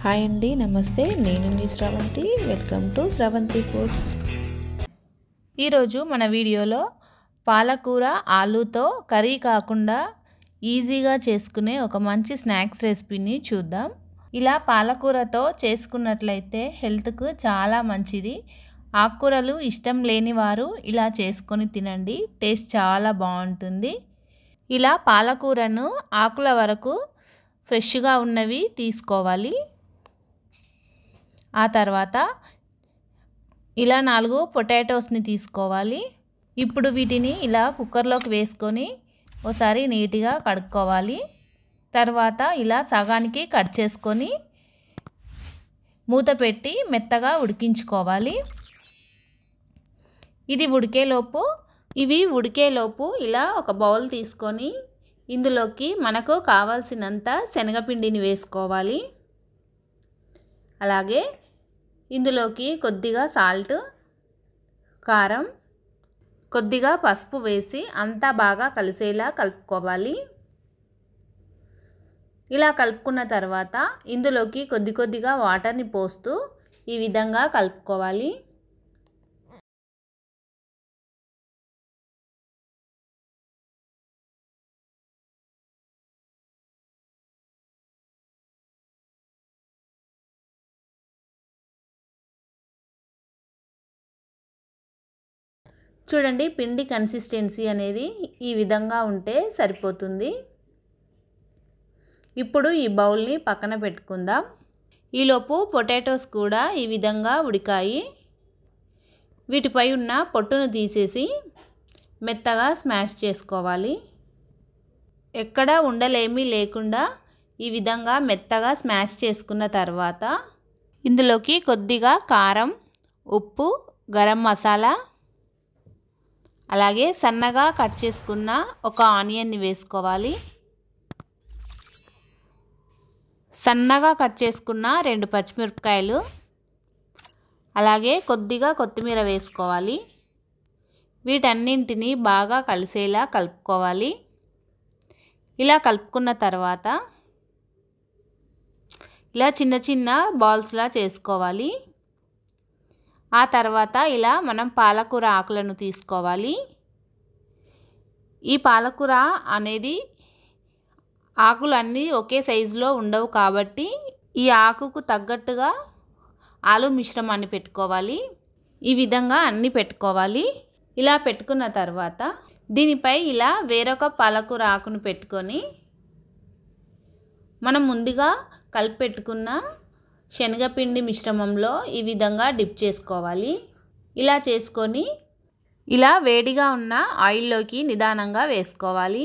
Hi అండి, నమస్తే. నేను మీ Sravanthi. Welcome to Sravanthi foods. ఈరోజు మన వీడియోలో పాలకూర ఆలూతో కర్రీ కాకుండా ఈజీగా చేసుకునే ఒక మంచి స్నాక్స్ రెసిపీని చూద్దాం. ఇలా పాలకూరతో చేసుకున్నట్లయితే హెల్త్కు చాలా మంచిది. ఆకుకూరలు ఇష్టం లేని వారు ఇలా చేసుకొని తినండి, టేస్ట్ చాలా బాగుంటుంది. ఇలా పాలకూరను ఆకుల వరకు ఫ్రెష్గా ఉన్నవి తీసుకోవాలి. ఆ తర్వాత ఇలా 4 పొటాటోస్ని తీసుకోవాలి. ఇప్పుడు వీటిని ఇలా కుక్కర్లోకి వేసుకొని ఒకసారి నీట్గా కడుక్కోవాలి. తర్వాత ఇలా సగానికి కట్ చేసుకొని మూత పెట్టి మెత్తగా ఉడికించుకోవాలి. ఇవి ఉడికేలోపు ఇలా ఒక బౌల్ తీసుకొని ఇందులోకి మనకు కావాల్సినంత శనగపిండిని వేసుకోవాలి. అలాగే ఇందులోకి కొద్దిగా సాల్ట్, కారం, కొద్దిగా పసుపు వేసి అంతా బాగా కలిసేలా కలుపుకోవాలి. ఇలా కలుపుకున్న తర్వాత ఇందులోకి కొద్దిగా వాటర్ని పోస్తూ ఈ విధంగా కలుపుకోవాలి. చూడండి, పిండి కన్సిస్టెన్సీ అనేది ఈ విధంగా ఉంటే సరిపోతుంది. ఇప్పుడు ఈ బౌల్ని పక్కన పెట్టుకుందాం. ఈలోపు పొటాటోస్ కూడా ఈ విధంగా ఉడికాయి. వీటిపై ఉన్న పొట్టును తీసేసి మెత్తగా స్మాష్ చేసుకోవాలి. ఎక్కడ ఉండలేమీ లేకుండా ఈ విధంగా మెత్తగా స్మాష్ చేసుకున్న తర్వాత ఇందులోకి కొద్దిగా కారం, ఉప్పు, గరం మసాలా, అలాగే సన్నగా కట్ చేసుకున్న ఒక ఆనియన్ని వేసుకోవాలి. సన్నగా కట్ చేసుకున్న 2 పచ్చిమిరపకాయలు, అలాగే కొద్దిగా కొత్తిమీర వేసుకోవాలి. వీటన్నింటినీ బాగా కలిసేలా కలుపుకోవాలి. ఇలా కలుపుకున్న తర్వాత ఇలా చిన్న చిన్న బాల్స్లా చేసుకోవాలి. ఆ తర్వాత ఇలా మనం పాలకూర ఆకులను తీసుకోవాలి. ఈ పాలకూర అనేది ఆకులన్నీ ఒకే సైజులో ఉండవు కాబట్టి ఈ ఆకుకు తగ్గట్టుగా ఆలు మిశ్రమాన్ని పెట్టుకోవాలి. ఈ విధంగా అన్నీ పెట్టుకోవాలి. ఇలా పెట్టుకున్న తర్వాత దీనిపై ఇలా వేరొక పాలకూర ఆకును పెట్టుకొని మనం ముందుగా కలిపి పెట్టుకున్న శనగపిండి మిశ్రమంలో ఈ విధంగా డిప్ చేసుకోవాలి. ఇలా చేసుకొని ఇలా వేడిగా ఉన్న ఆయిల్లోకి నిదానంగా వేసుకోవాలి.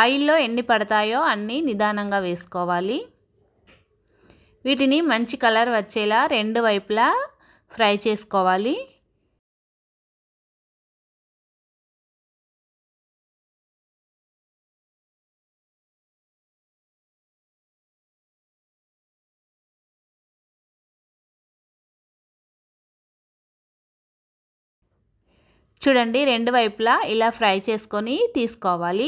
ఆయిల్లో ఎన్ని పడతాయో అన్నీ నిదానంగా వేసుకోవాలి. వీటిని మంచి కలర్ వచ్చేలా 2 వైపులా ఫ్రై చేసుకోవాలి. చూడండి, 2 వైపులా ఇలా ఫ్రై చేసుకొని తీసుకోవాలి.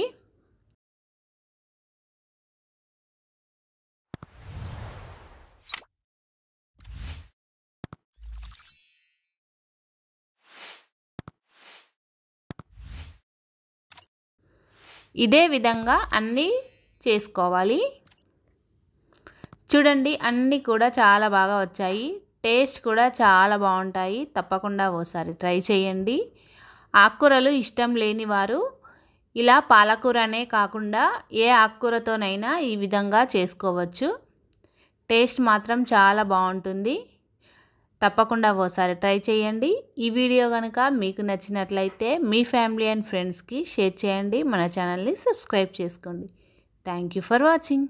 ఇదే విధంగా అన్నీ చేసుకోవాలి. చూడండి, అన్నీ కూడా చాలా బాగా వచ్చాయి. టేస్ట్ కూడా చాలా బాగుంటాయి. తప్పకుండా ఓసారి ట్రై చేయండి. ఆకుకూరలు ఇష్టం లేని వారు ఇలా పాలకూరనే కాకుండా ఏ ఆకుకూరతోనైనా ఈ విధంగా చేసుకోవచ్చు. టేస్ట్ మాత్రం చాలా బాగుంటుంది. తప్పకుండా ఓసారి ట్రై చేయండి. ఈ వీడియో కనుక మీకు నచ్చినట్లయితే మీ ఫ్యామిలీ అండ్ ఫ్రెండ్స్కి షేర్ చేయండి. మన ఛానల్ని సబ్స్క్రైబ్ చేసుకోండి. Thank you for watching.